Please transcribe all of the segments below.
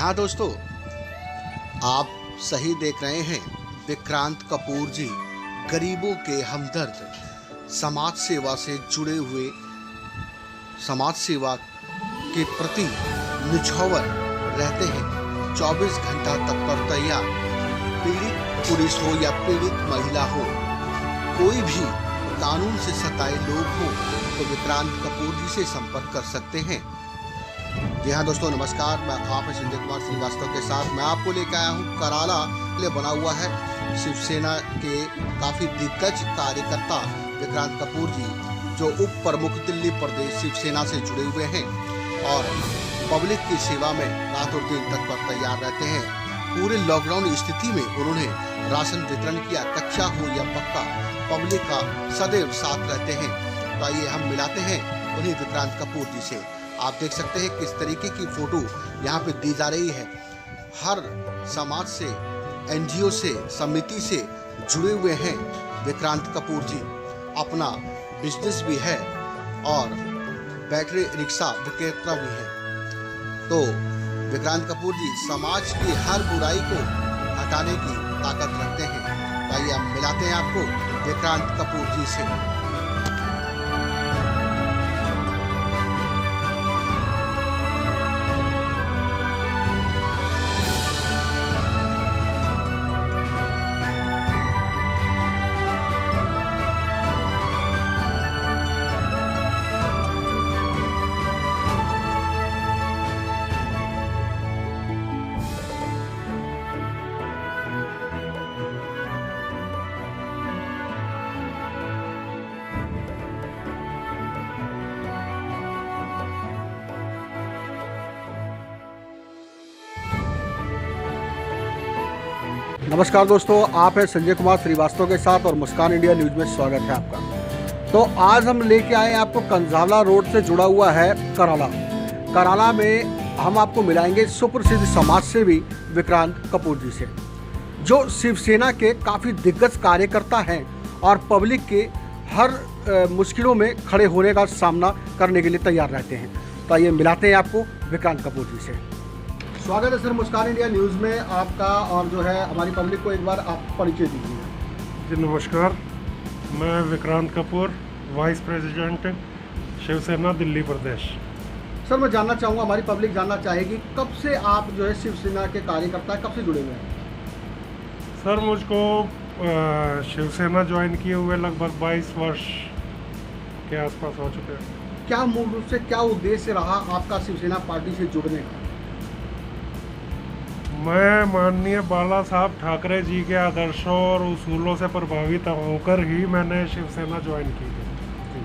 हाँ दोस्तों, आप सही देख रहे हैं। विक्रांत कपूर जी गरीबों के हमदर्द, समाज सेवा से जुड़े हुए, समाज सेवा के प्रति निछावर रहते हैं। 24 घंटा तत्पर तैयार। पीड़ित पुलिस हो या पीड़ित महिला हो, कोई भी कानून से सताए लोग हो तो विक्रांत कपूर जी से संपर्क कर सकते हैं। जी हाँ दोस्तों, नमस्कार। मैं आप संजय कुमार श्रीवास्तव के साथ मैं आपको लेकर आया हूँ कराला लिए बना हुआ है शिवसेना के काफ़ी दिग्गज कार्यकर्ता विक्रांत कपूर जी, जो उप प्रमुख दिल्ली प्रदेश शिवसेना से जुड़े हुए हैं और पब्लिक की सेवा में रात और दिन तत्पर तैयार रहते हैं। पूरे लॉकडाउन स्थिति में उन्होंने राशन वितरण किया। कच्चा हो या पक्का, पब्लिक का सदैव साथ रहते हैं। तो आइए हम मिलाते हैं उन्हीं विक्रांत कपूर जी से। आप देख सकते हैं किस तरीके की फोटो यहाँ पे दी जा रही है। हर समाज से, एनजीओ से, समिति से जुड़े हुए हैं विक्रांत कपूर जी। अपना बिजनेस भी है और बैटरी रिक्शा विक्रेता भी है। तो विक्रांत कपूर जी समाज की हर बुराई को हटाने की ताकत रखते हैं। आइए हम मिलाते हैं आपको विक्रांत कपूर जी से। नमस्कार दोस्तों, आप हैं संजय कुमार श्रीवास्तव के साथ और मुस्कान इंडिया न्यूज़ में स्वागत है आपका। तो आज हम लेके आए हैं आपको कंझावला रोड से जुड़ा हुआ है कराला में हम आपको मिलाएंगे सुप्रसिद्ध समाज सेवी विक्रांत कपूर जी से, जो शिवसेना के काफ़ी दिग्गज कार्यकर्ता हैं और पब्लिक के हर मुश्किलों में खड़े होने का सामना करने के लिए तैयार रहते हैं। तो आइए मिलाते हैं आपको विक्रांत कपूर जी से। स्वागत है सर मुस्कान इंडिया न्यूज़ में आपका, और जो है हमारी पब्लिक को एक बार आप परिचय दीजिए। जी नमस्कार, मैं विक्रांत कपूर, वाइस प्रेसिडेंट शिवसेना दिल्ली प्रदेश। सर मैं जानना चाहूँगा, हमारी पब्लिक जानना चाहेगी, कब से आप जो है शिवसेना के कार्यकर्ता कब से जुड़े हुए हैं? सर मुझको शिवसेना ज्वाइन किए हुए लगभग 22 वर्ष के आसपास हो चुके हैं। क्या मूल रूप से क्या उद्देश्य रहा आपका शिवसेना पार्टी से जुड़ने का? मैं माननीय बाला साहब ठाकरे जी के आदर्शों और उसूलों से प्रभावित होकर ही मैंने शिवसेना ज्वाइन की थी।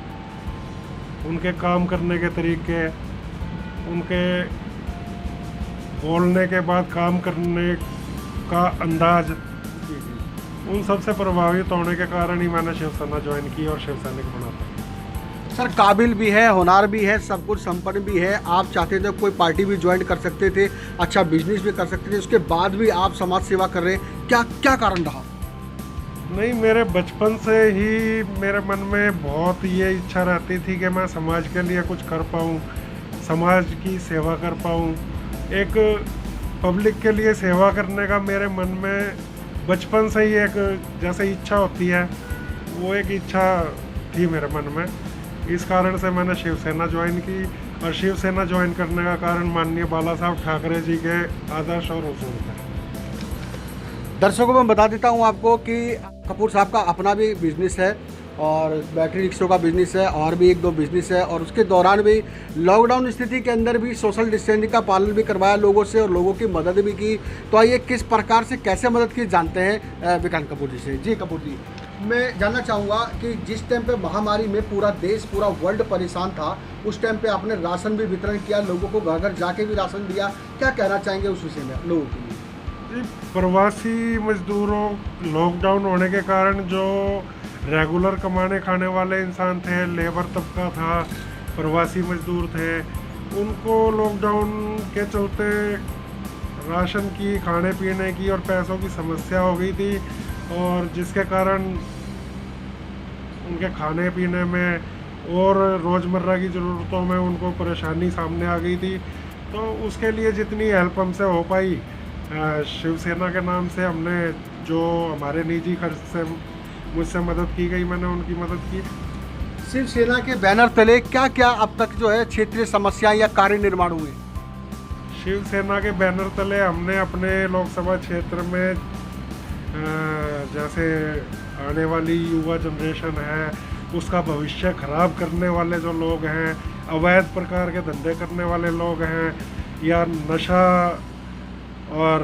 उनके काम करने के तरीके, उनके बोलने के बाद काम करने का अंदाज, उन सब से प्रभावित होने के कारण ही मैंने शिवसेना ज्वाइन की और शिवसैनिक बना था। सर काबिल भी है, होनार भी है, सब कुछ संपन्न भी है। आप चाहते थे कोई पार्टी भी ज्वाइन कर सकते थे, अच्छा बिजनेस भी कर सकते थे, उसके बाद भी आप समाज सेवा कर रहे हैं। क्या कारण रहा? नहीं, मेरे बचपन से ही मेरे मन में बहुत ये इच्छा रहती थी कि मैं समाज के लिए कुछ कर पाऊँ, समाज की सेवा कर पाऊँ। एक पब्लिक के लिए सेवा करने का मेरे मन में बचपन से ही एक जैसे इच्छा होती है, वो एक इच्छा थी मेरे मन में। इस कारण से मैंने शिवसेना ज्वाइन की और शिवसेना ज्वाइन करने का कारण माननीय बाला साहब ठाकरे जी के आदर्श और उसूल थे। दर्शकों को मैं बता देता हूँ आपको कि कपूर साहब का अपना भी बिजनेस है और बैटरी रिक्शों का बिजनेस है और भी 1-2 बिजनेस है, और उसके दौरान भी लॉकडाउन स्थिति के अंदर भी सोशल डिस्टेंसिंग का पालन भी करवाया लोगों से और लोगों की मदद भी की। तो आइए किस प्रकार से कैसे मदद की जानते हैं विक्रांत कपूर जी से। जी कपूर जी, मैं जानना चाहूँगा कि जिस टाइम पे महामारी में पूरा देश, पूरा वर्ल्ड परेशान था, उस टाइम पे आपने राशन भी वितरण किया, लोगों को घर घर जाके भी राशन दिया। क्या कहना चाहेंगे उस विषय में लोगों के लिए? प्रवासी मजदूरों, लॉकडाउन होने के कारण जो रेगुलर कमाने खाने वाले इंसान थे, लेबर तबका था, प्रवासी मजदूर थे, उनको लॉकडाउन के चलते राशन की, खाने पीने की और पैसों की समस्या हो गई थी, और जिसके कारण उनके खाने पीने में और रोज़मर्रा की ज़रूरतों में उनको परेशानी सामने आ गई थी। तो उसके लिए जितनी हेल्प हमसे हो पाई शिवसेना के नाम से हमने, जो हमारे निजी खर्च से मुझसे मदद की गई, मैंने उनकी मदद की। शिवसेना के बैनर तले क्या क्या अब तक जो है क्षेत्रीय समस्याएं या कार्य निर्माण हुए? शिवसेना के बैनर तले हमने अपने लोकसभा क्षेत्र में जैसे आने वाली युवा जनरेशन है उसका भविष्य खराब करने वाले जो लोग हैं, अवैध प्रकार के धंधे करने वाले लोग हैं, या नशा और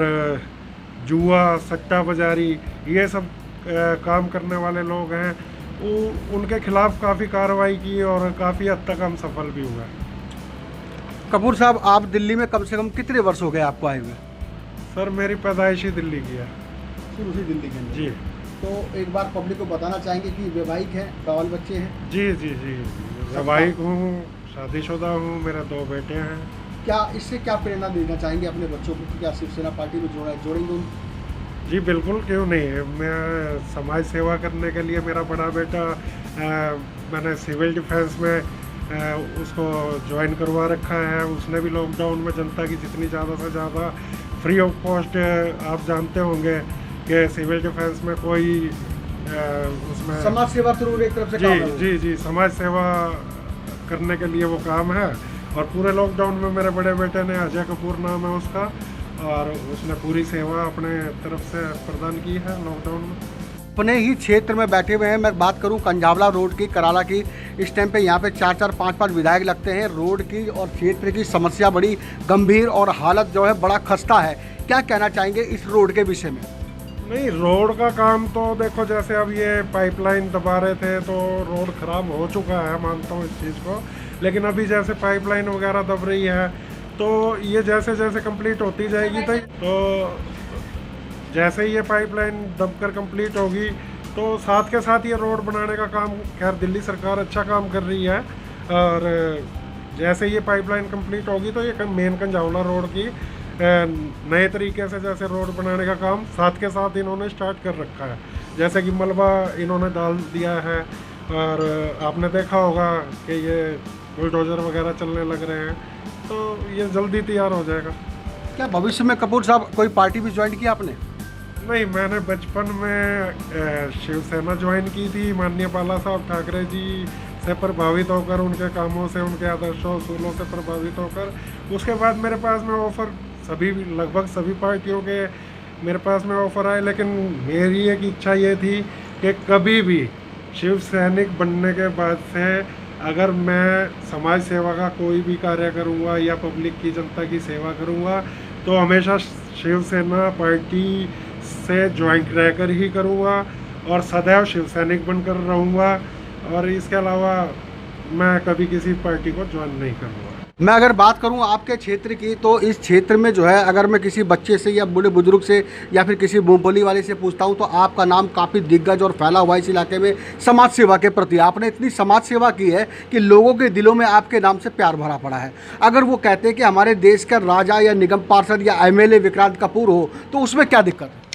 जुआ सट्टा बाजारी ये सब काम करने वाले लोग हैं, उनके खिलाफ काफ़ी कार्रवाई की और काफ़ी हद तक हम सफल भी हुए। कपूर साहब, आप दिल्ली में कम से कम कितने वर्ष हो गए आपको आए हुए? सर मेरी पैदाइश ही दिल्ली की है। शुरू से दिल्ली के अंदर? जी। तो एक बार पब्लिक को बताना चाहेंगे कि वैवाहिक हैं, बाल बच्चे हैं? जी जी जी, वैवाहिक हूँ, शादीशुदा हूँ, मेरे 2 बेटे हैं। क्या इससे क्या प्रेरणा देना चाहेंगे अपने बच्चों को कि क्या शिवसेना पार्टी में जोड़ेंगे उनको? जी बिल्कुल, क्यों नहीं। मैं समाज सेवा करने के लिए, मेरा बड़ा बेटा मैंने सिविल डिफेंस में उसको ज्वाइन करवा रखा है। उसने भी लॉकडाउन में जनता की जितनी ज़्यादा से ज़्यादा फ्री ऑफ कॉस्ट, आप जानते होंगे कि सिविल डिफेंस में कोई उसमें समाज सेवा जरूर एक तरफ से काम है। जी जी, समाज सेवा करने के लिए वो काम है। और पूरे लॉकडाउन में मेरे बड़े बेटे ने, अजय कपूर नाम है उसका, और उसने पूरी सेवा अपने तरफ से प्रदान की है लॉकडाउन में। अपने ही क्षेत्र में बैठे हुए हैं। मैं बात करूं कंझावला रोड की, कराला की, इस टाइम पे यहाँ पे 4-4, 5-5 विधायक लगते हैं। रोड की और क्षेत्र की समस्या बड़ी गंभीर और हालत जो है बड़ा खस्ता है। क्या कहना चाहेंगे इस रोड के विषय में? नहीं, रोड का काम तो देखो, जैसे अब ये पाइपलाइन दबा रहे थे तो रोड ख़राब हो चुका है, मानता हूँ इस चीज़ को। लेकिन अभी जैसे पाइपलाइन वगैरह दब रही है तो ये जैसे जैसे कंप्लीट होती जाएगी, तो जैसे ही ये पाइपलाइन दबकर कंप्लीट होगी तो साथ के साथ ये रोड बनाने का काम, खैर दिल्ली सरकार अच्छा काम कर रही है। और जैसे ये पाइपलाइन कंप्लीट होगी तो ये मेन कंझावला रोड की नए तरीके से जैसे रोड बनाने का काम साथ के साथ इन्होंने स्टार्ट कर रखा है। जैसे कि मलबा इन्होंने डाल दिया है, और आपने देखा होगा कि ये बुलडोजर वगैरह चलने लग रहे हैं, तो ये जल्दी तैयार हो जाएगा। क्या भविष्य में कपूर साहब कोई पार्टी भी ज्वाइन की आपने? नहीं, मैंने बचपन में शिवसेना ज्वाइन की थी, माननीय बाला साहब ठाकरे जी से प्रभावित होकर, उनके कामों से, उनके आदर्शों उसूलों से प्रभावित होकर। उसके बाद मेरे पास में ऑफ़र लगभग सभी पार्टियों के मेरे पास में ऑफ़र आए, लेकिन मेरी एक इच्छा ये थी कि कभी भी शिव सैनिक बनने के बाद से अगर मैं समाज सेवा का कोई भी कार्य करूँगा या पब्लिक की, जनता की सेवा करूँगा तो हमेशा शिवसेना पार्टी से ज्वाइंट रहकर ही करूँगा और सदैव शिव सैनिक बनकर रहूँगा। और इसके अलावा मैं कभी किसी पार्टी को ज्वाइन नहीं करूँगा। मैं अगर बात करूं आपके क्षेत्र की, तो इस क्षेत्र में जो है अगर मैं किसी बच्चे से या बूढ़े बुजुर्ग से या फिर किसी मूंगफली वाले से पूछता हूं तो आपका नाम काफ़ी दिग्गज और फैला हुआ है इस इलाके में समाज सेवा के प्रति। आपने इतनी समाज सेवा की है कि लोगों के दिलों में आपके नाम से प्यार भरा पड़ा है। अगर वो कहते हैं कि हमारे देश का राजा या निगम पार्षद या MLA विक्रांत कपूर हो, तो उसमें क्या दिक्कत है?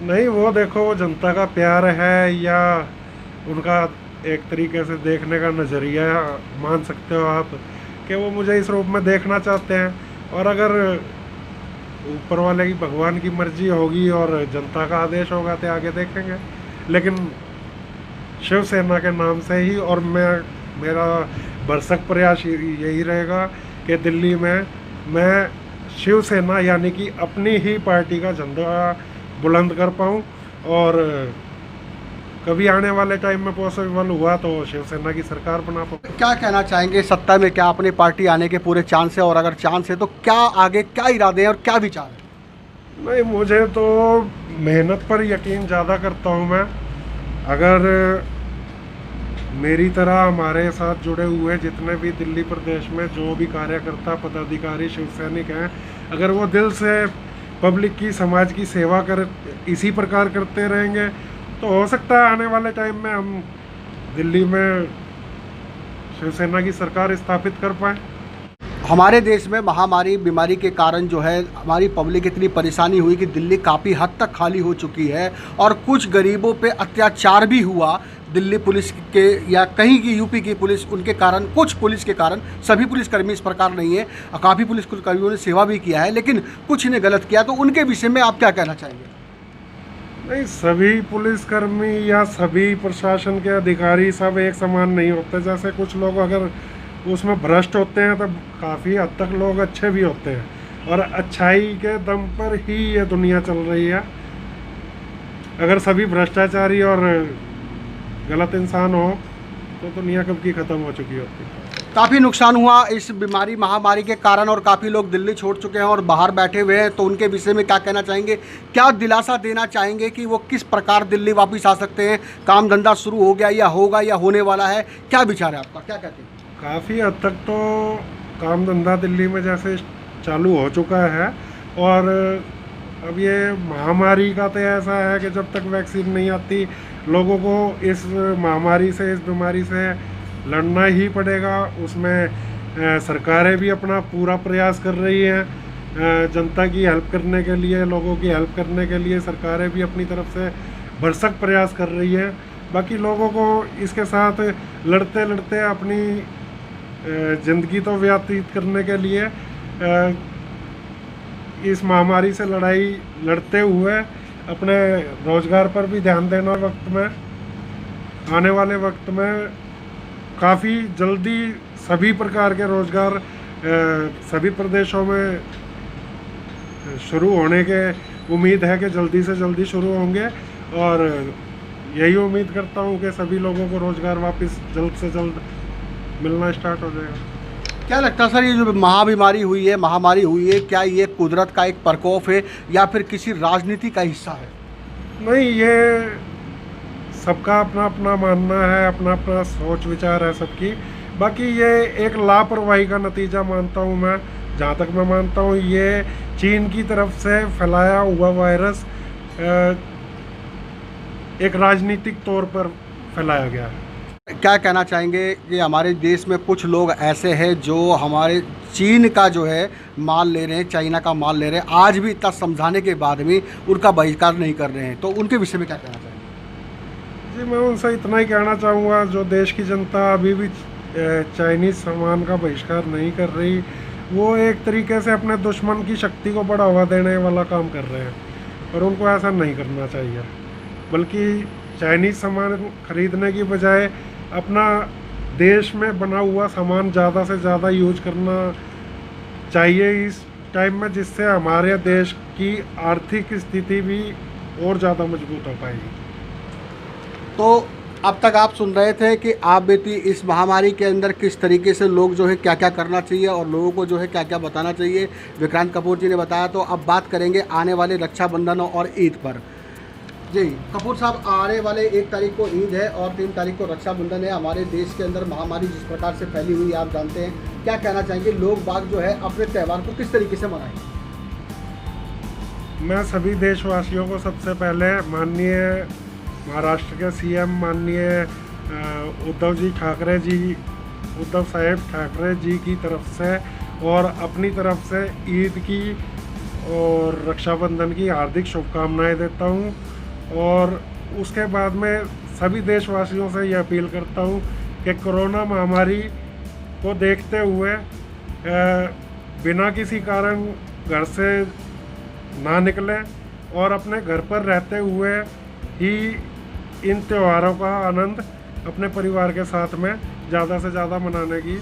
नहीं, वो देखो, वो जनता का प्यार है या उनका एक तरीके से देखने का नज़रिया मान सकते हो आप, कि वो मुझे इस रूप में देखना चाहते हैं। और अगर ऊपर वाले की, भगवान की मर्जी होगी और जनता का आदेश होगा तो आगे देखेंगे। लेकिन शिवसेना के नाम से ही, और मेरा भरसक प्रयास यही रहेगा कि दिल्ली में मैं शिवसेना यानी कि अपनी ही पार्टी का झंडा बुलंद कर पाऊँ, और कभी आने वाले टाइम में पॉसिबल हुआ तो शिवसेना की सरकार बना पाऊँ। क्या कहना चाहेंगे, सत्ता में क्या अपनी पार्टी आने के पूरे चांस है? और अगर चांस है तो क्या आगे क्या इरादे हैं और क्या विचार है? नहीं, मुझे तो मेहनत पर यकीन ज़्यादा करता हूँ मैं। अगर मेरी तरह हमारे साथ जुड़े हुए जितने भी दिल्ली प्रदेश में जो भी कार्यकर्ता, पदाधिकारी, शिव सैनिक हैं, अगर वो दिल से पब्लिक की, समाज की सेवा इसी प्रकार करते रहेंगे तो हो सकता है आने वाले टाइम में हम दिल्ली में शिवसेना की सरकार स्थापित कर पाएँ। हमारे देश में महामारी बीमारी के कारण जो है हमारी पब्लिक इतनी परेशानी हुई कि दिल्ली काफ़ी हद तक खाली हो चुकी है और कुछ गरीबों पे अत्याचार भी हुआ दिल्ली पुलिस के या कहीं की यूपी की पुलिस उनके कारण, कुछ पुलिस के कारण। सभी पुलिसकर्मी इस प्रकार नहीं है, काफ़ी पुलिसकर्मियों ने सेवा भी किया है, लेकिन कुछ ने गलत किया। तो उनके विषय में आप क्या कहना चाहेंगे? नहीं, सभी पुलिसकर्मी या सभी प्रशासन के अधिकारी सब एक समान नहीं होते। जैसे कुछ लोग अगर उसमें भ्रष्ट होते हैं तो काफ़ी हद तक लोग अच्छे भी होते हैं, और अच्छाई के दम पर ही ये दुनिया चल रही है। अगर सभी भ्रष्टाचारी और गलत इंसान हो तो दुनिया कब की ख़त्म हो चुकी होती। काफ़ी नुकसान हुआ इस बीमारी महामारी के कारण और काफ़ी लोग दिल्ली छोड़ चुके हैं और बाहर बैठे हुए हैं। तो उनके विषय में क्या कहना चाहेंगे? क्या दिलासा देना चाहेंगे कि वो किस प्रकार दिल्ली वापस आ सकते हैं? काम धंधा शुरू हो गया या होगा या होने वाला है? क्या विचार है आपका, क्या कहते हैं? काफ़ी हद तक तो काम धंधा दिल्ली में जैसे चालू हो चुका है, और अब ये महामारी का तो ऐसा है कि जब तक वैक्सीन नहीं आती लोगों को इस महामारी से, इस बीमारी से लड़ना ही पड़ेगा। उसमें सरकारें भी अपना पूरा प्रयास कर रही हैं जनता की हेल्प करने के लिए, लोगों की हेल्प करने के लिए सरकारें भी अपनी तरफ से भरसक प्रयास कर रही हैं। बाकी लोगों को इसके साथ लड़ते लड़ते अपनी ज़िंदगी तो व्यतीत करने के लिए इस महामारी से लड़ाई लड़ते हुए अपने रोज़गार पर भी ध्यान देना। वक्त में, आने वाले वक्त में काफ़ी जल्दी सभी प्रकार के रोज़गार सभी प्रदेशों में शुरू होने के उम्मीद है कि जल्दी से जल्दी शुरू होंगे, और यही उम्मीद करता हूँ कि सभी लोगों को रोज़गार वापस जल्द से जल्द मिलना स्टार्ट हो जाएगा। क्या लगता है सर, ये जो महाबीमारी हुई है, महामारी हुई है, क्या ये कुदरत का एक प्रकोप है या फिर किसी राजनीति का हिस्सा है? नहीं, ये सबका अपना अपना मानना है, अपना अपना सोच विचार है सबकी। बाकी ये एक लापरवाही का नतीजा मानता हूँ मैं। जहाँ तक मैं मानता हूँ ये चीन की तरफ से फैलाया हुआ वायरस एक राजनीतिक तौर पर फैलाया गया है। क्या कहना चाहेंगे कि हमारे देश में कुछ लोग ऐसे हैं जो हमारे चीन का जो है माल ले रहे हैं, चाइना का माल ले रहे हैं, आज भी इतना समझाने के बाद भी उनका बहिष्कार नहीं कर रहे हैं, तो उनके विषय में क्या कहना चाहेंगे? जी, मैं उनसे इतना ही कहना चाहूँगा, जो देश की जनता अभी भी चाइनीज़ सामान का बहिष्कार नहीं कर रही, वो एक तरीके से अपने दुश्मन की शक्ति को बढ़ावा देने वाला काम कर रहे हैं, और उनको ऐसा नहीं करना चाहिए। बल्कि चाइनीज़ सामान खरीदने की बजाय अपना देश में बना हुआ सामान ज़्यादा से ज़्यादा यूज करना चाहिए इस टाइम में, जिससे हमारे देश की आर्थिक स्थिति भी और ज़्यादा मजबूत हो पाएगी। तो अब तक आप सुन रहे थे कि आप बेटी इस महामारी के अंदर किस तरीके से लोग जो है क्या क्या करना चाहिए और लोगों को जो है क्या क्या बताना चाहिए, विक्रांत कपूर जी ने बताया। तो अब बात करेंगे आने वाले रक्षाबंधन और ईद पर। जी कपूर साहब, आने वाले 1 तारीख को ईद है और 3 तारीख को रक्षाबंधन है। हमारे देश के अंदर महामारी जिस प्रकार से फैली हुई है आप जानते हैं, क्या कहना चाहेंगे? लोग बाग जो है अपने त्यौहार को किस तरीके से मनाएंगे? मैं सभी देशवासियों को सबसे पहले माननीय महाराष्ट्र के सीएम माननीय उद्धव साहेब ठाकरे जी की तरफ से और अपनी तरफ से ईद की और रक्षाबंधन की हार्दिक शुभकामनाएं देता हूं। और उसके बाद में सभी देशवासियों से ये अपील करता हूं कि कोरोना महामारी को देखते हुए बिना किसी कारण घर से ना निकलें और अपने घर पर रहते हुए ही इन त्योहारों का आनंद अपने परिवार के साथ में ज़्यादा से ज़्यादा मनाने की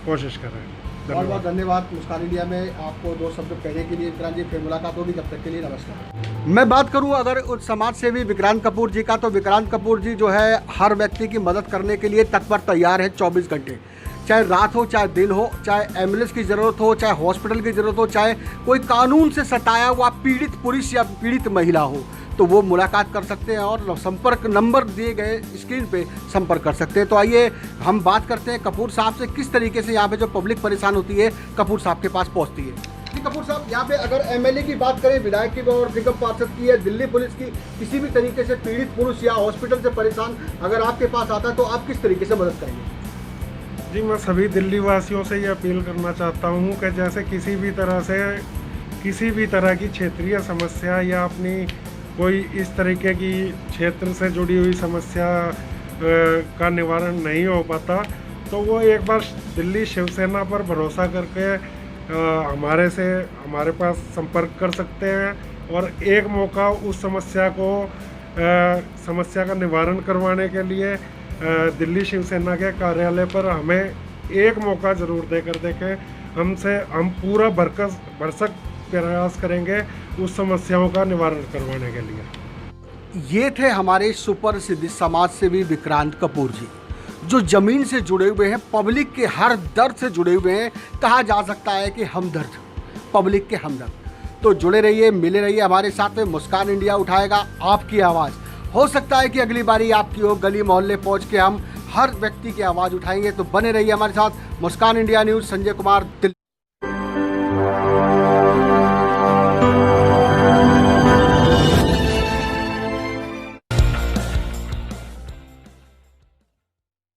कोशिश करें। बहुत बहुत धन्यवाद मुस्कान इंडिया में आपको 2 शब्द कहने के लिए। विक्रांत जी, फिर मुलाकात होगी, तब तक के लिए नमस्कार। मैं बात करूं अगर उस समाज सेवी विक्रांत कपूर जी का, तो विक्रांत कपूर जी जो है हर व्यक्ति की मदद करने के लिए तत्पर तैयार है 24 घंटे। चाहे रात हो, चाहे दिन हो, चाहे एम्बुलेंस की ज़रूरत हो, चाहे हॉस्पिटल की ज़रूरत हो, चाहे कोई कानून से सताया हुआ पीड़ित पुरुष या पीड़ित महिला हो, तो वो मुलाकात कर सकते हैं और संपर्क नंबर दिए गए स्क्रीन पे संपर्क कर सकते हैं। तो आइए हम बात करते हैं कपूर साहब से, किस तरीके से यहाँ पे जो पब्लिक परेशान होती है कपूर साहब के पास पहुँचती है। जी कपूर साहब, यहाँ पे अगर एमएलए की बात करें, विधायक की और निगम पार्षद की, है दिल्ली पुलिस की, किसी भी तरीके से पीड़ित पुरुष या हॉस्पिटल से परेशान अगर आपके पास आता है तो आप किस तरीके से मदद करेंगे? जी, मैं सभी दिल्ली वासियों से ये अपील करना चाहता हूँ कि जैसे किसी भी तरह की क्षेत्रीय समस्या या अपनी कोई इस तरीके की क्षेत्र से जुड़ी हुई समस्या का निवारण नहीं हो पाता, तो वो एक बार दिल्ली शिवसेना पर भरोसा करके हमारे पास संपर्क कर सकते हैं और एक मौका उस समस्या का निवारण करवाने के लिए दिल्ली शिवसेना के कार्यालय पर हमें एक मौका ज़रूर देकर देखें। हम पूरा भरसक प्रयास करेंगे उस समस्याओं का निवारण करवाने के लिए। ये थे हमारे सुप्रसिद्ध समाज सेवी विक्रांत कपूर जी, जो जमीन से जुड़े हुए हैं, पब्लिक के हर दर्द से जुड़े हुए हैं। कहा जा सकता है कि हमदर्द, पब्लिक के हमदर्द। तो जुड़े रहिए, मिले रहिए हमारे साथ में। मुस्कान इंडिया उठाएगा आपकी आवाज़। हो सकता है कि अगली बारी आपकी हो, गली मोहल्ले पहुंच के हम हर व्यक्ति की आवाज़ उठाएंगे। तो बने रहिए हमारे साथ। मुस्कान इंडिया न्यूज़, संजय कुमार, दिल्ली।